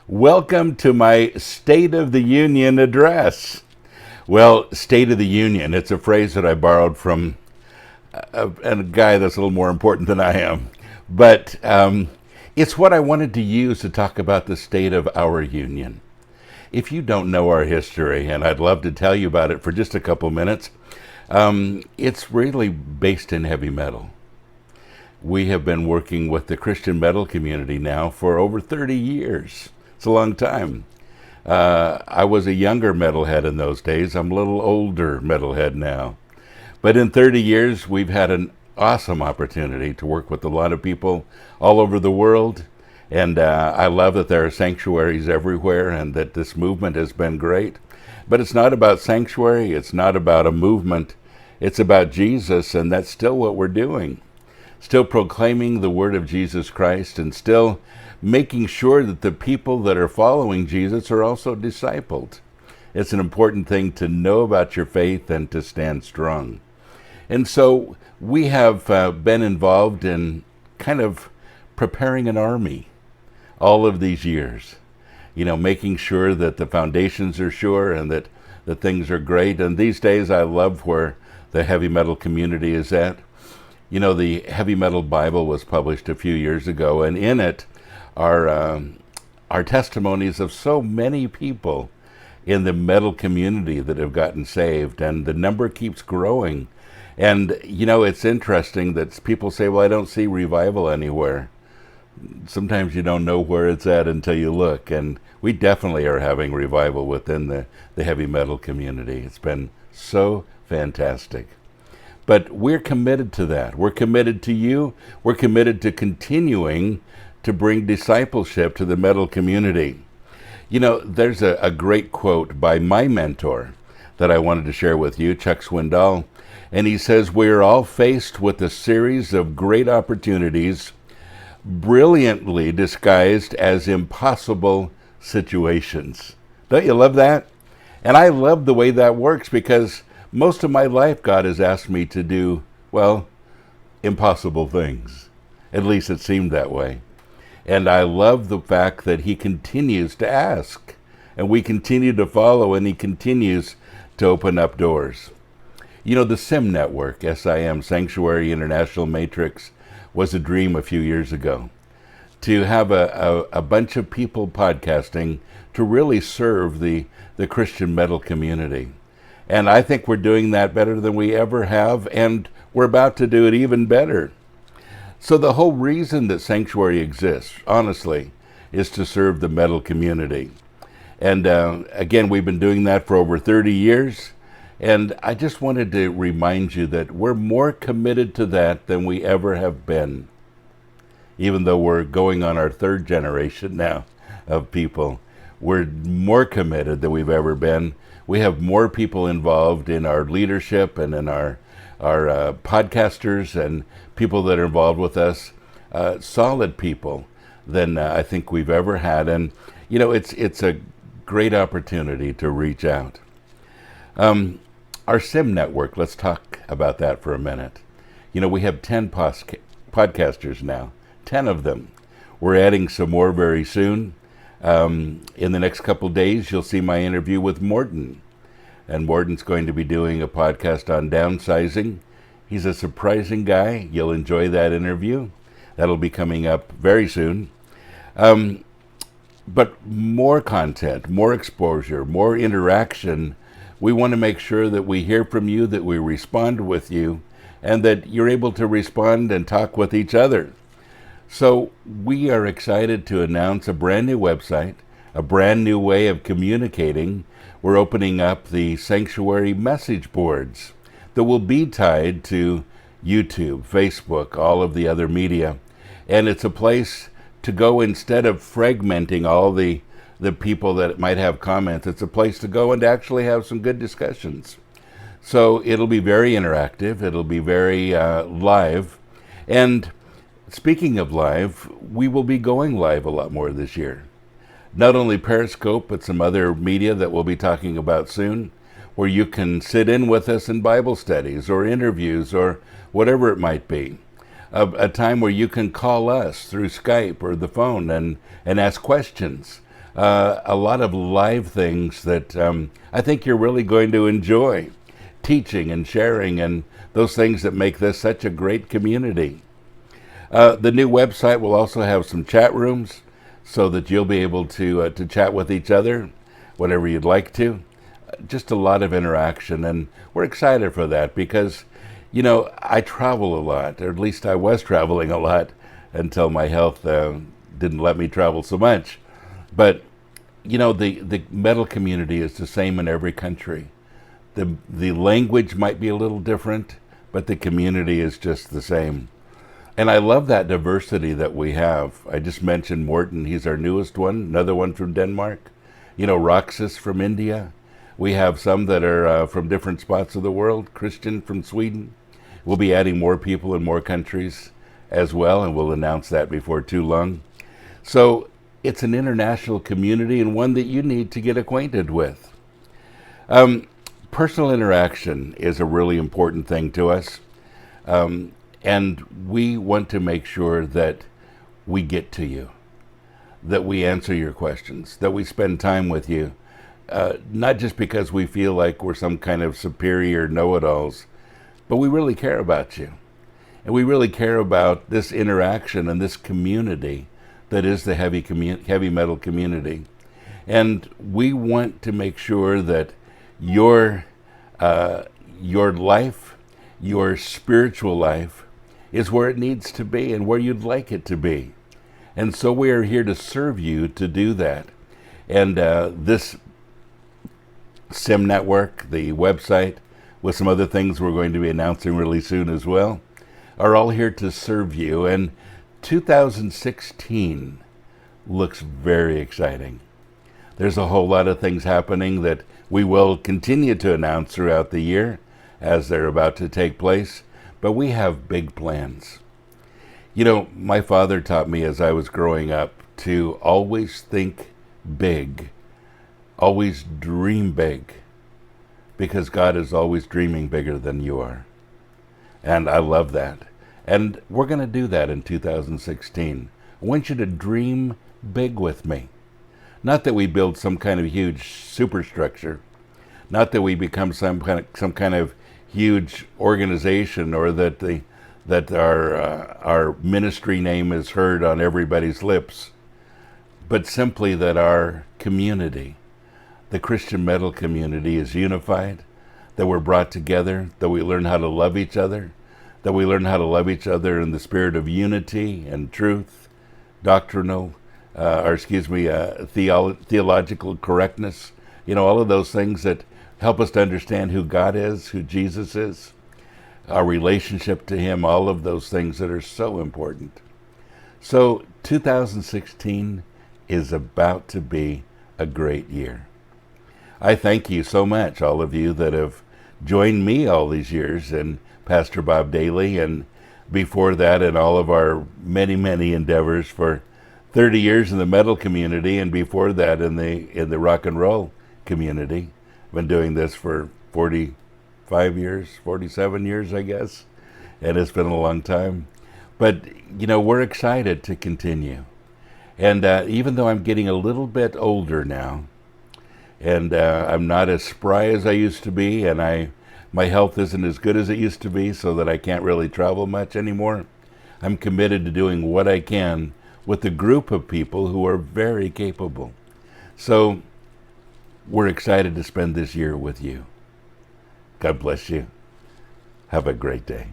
Welcome to my State of the Union address. Well, State of the Union, it's a phrase that I borrowed from a guy that's a little more important than I am. But it's what I wanted to use to talk about the state of our union. If you don't know our history, and I'd love to tell you about it for just a couple minutes, it's really based in heavy metal. We have been working with the Christian metal community now for over 30 years. It's a long time. I was a younger metalhead in those days. I'm a little older metalhead now. But in 30 years, we've had an awesome opportunity to work with a lot of people all over the world. And I love that there are sanctuaries everywhere and that this movement has been great. But it's not about sanctuary. It's not about a movement. It's about Jesus, and that's still what we're doing. Still proclaiming the word of Jesus Christ and still making sure that the people that are following Jesus are also discipled. It's an important thing to know about your faith and to stand strong. And so we have been involved in kind of preparing an army all of these years, making sure that the foundations are sure and that the things are great. And these days I love where the heavy metal community is at. The Heavy Metal Bible was published a few years ago, and in it are testimonies of so many people in the metal community that have gotten saved, and the number keeps growing. And, it's interesting that people say, well, I don't see revival anywhere. Sometimes you don't know where it's at until you look, and we definitely are having revival within the heavy metal community. It's been so fantastic. But we're committed to that. We're committed to you. We're committed to continuing to bring discipleship to the metal community. There's a great quote by my mentor that I wanted to share with you, Chuck Swindoll, and he says, "We're all faced with a series of great opportunities, brilliantly disguised as impossible situations." Don't you love that? And I love the way that works because most of my life God has asked me to do, impossible things. At least it seemed that way. And I love the fact that he continues to ask, and we continue to follow, and he continues to open up doors. The SIM network, SIM, Sanctuary International Matrix, was a dream a few years ago. To have a bunch of people podcasting to really serve the Christian metal community. And I think we're doing that better than we ever have, and we're about to do it even better. So the whole reason that Sanctuary exists, honestly, is to serve the metal community. And again, we've been doing that for over 30 years. And I just wanted to remind you that we're more committed to that than we ever have been. Even though we're going on our third generation now of people, we're more committed than we've ever been. We have more people involved in our leadership and in our podcasters and people that are involved with us, solid people than I think we've ever had. And, it's a great opportunity to reach out. Our SIM network, let's talk about that for a minute. We have 10 podcasters now, 10 of them. We're adding some more very soon. In the next couple days, you'll see my interview with Morton. And Morton's going to be doing a podcast on downsizing. He's a surprising guy. You'll enjoy that interview. That'll be coming up very soon. But more content, more exposure, more interaction. We want to make sure that we hear from you, that we respond with you, and that you're able to respond and talk with each other. So we are excited to announce a brand new website, a brand new way of communicating. We're opening up the Sanctuary message boards that will be tied to YouTube, Facebook, all of the other media. And it's a place to go instead of fragmenting all the people that might have comments. It's a place to go and actually have some good discussions. So it'll be very interactive. It'll be very live. And speaking of live, we will be going live a lot more this year. Not only Periscope, but some other media that we'll be talking about soon, where you can sit in with us in Bible studies or interviews or whatever it might be. A time where you can call us through Skype or the phone and ask questions. a lot of live things that I think you're really going to enjoy. Teaching and sharing and those things that make this such a great community. The new website will also have some chat rooms so that you'll be able to chat with each other whenever you'd like to. Just a lot of interaction, and we're excited for that because, I travel a lot, or at least I was traveling a lot until my health didn't let me travel so much. But, the metal community is the same in every country. The language might be a little different, but the community is just the same. And I love that diversity that we have. I just mentioned Morton. He's our newest one, another one from Denmark. Roxas from India. We have some that are from different spots of the world. Christian from Sweden. We'll be adding more people in more countries as well, and we'll announce that before too long. So it's an international community and one that you need to get acquainted with. Personal interaction is a really important thing to us, and we want to make sure that we get to you, that we answer your questions, that we spend time with you, not just because we feel like we're some kind of superior know-it-alls, but we really care about you, and we really care about this interaction and this community that is the heavy metal community, and we want to make sure that your life, your spiritual life, is where it needs to be and where you'd like it to be. And so we are here to serve you to do that. And this SIM network, the website, with some other things we're going to be announcing really soon as well, are all here to serve you. And 2016 looks very exciting. There's a whole lot of things happening that we will continue to announce throughout the year as they're about to take place, but we have big plans. My father taught me as I was growing up to always think big, always dream big, because God is always dreaming bigger than you are. And I love that. And we're going to do that in 2016. I want you to dream big with me. Not that we build some kind of huge superstructure, not that we become some kind of huge organization, or that our ministry name is heard on everybody's lips, but simply that our community, the Christian metal community, is unified, that we're brought together, that we learn how to love each other, that we learn how to love each other in the spirit of unity and truth, doctrinal, theological correctness, all of those things that help us to understand who God is, who Jesus is, our relationship to Him, all of those things that are so important. So 2016 is about to be a great year. I thank you so much, all of you that have joined me all these years in Pastor Bob Daily, and before that in all of our many, many endeavors for 30 years in the metal community, and before that in the rock and roll community. I've been doing this for 45 years, 47 years, I guess, and it's been a long time. But, we're excited to continue. And even though I'm getting a little bit older now, and I'm not as spry as I used to be, and my health isn't as good as it used to be, so that I can't really travel much anymore, I'm committed to doing what I can with a group of people who are very capable. So we're excited to spend this year with you. God bless you. Have a great day.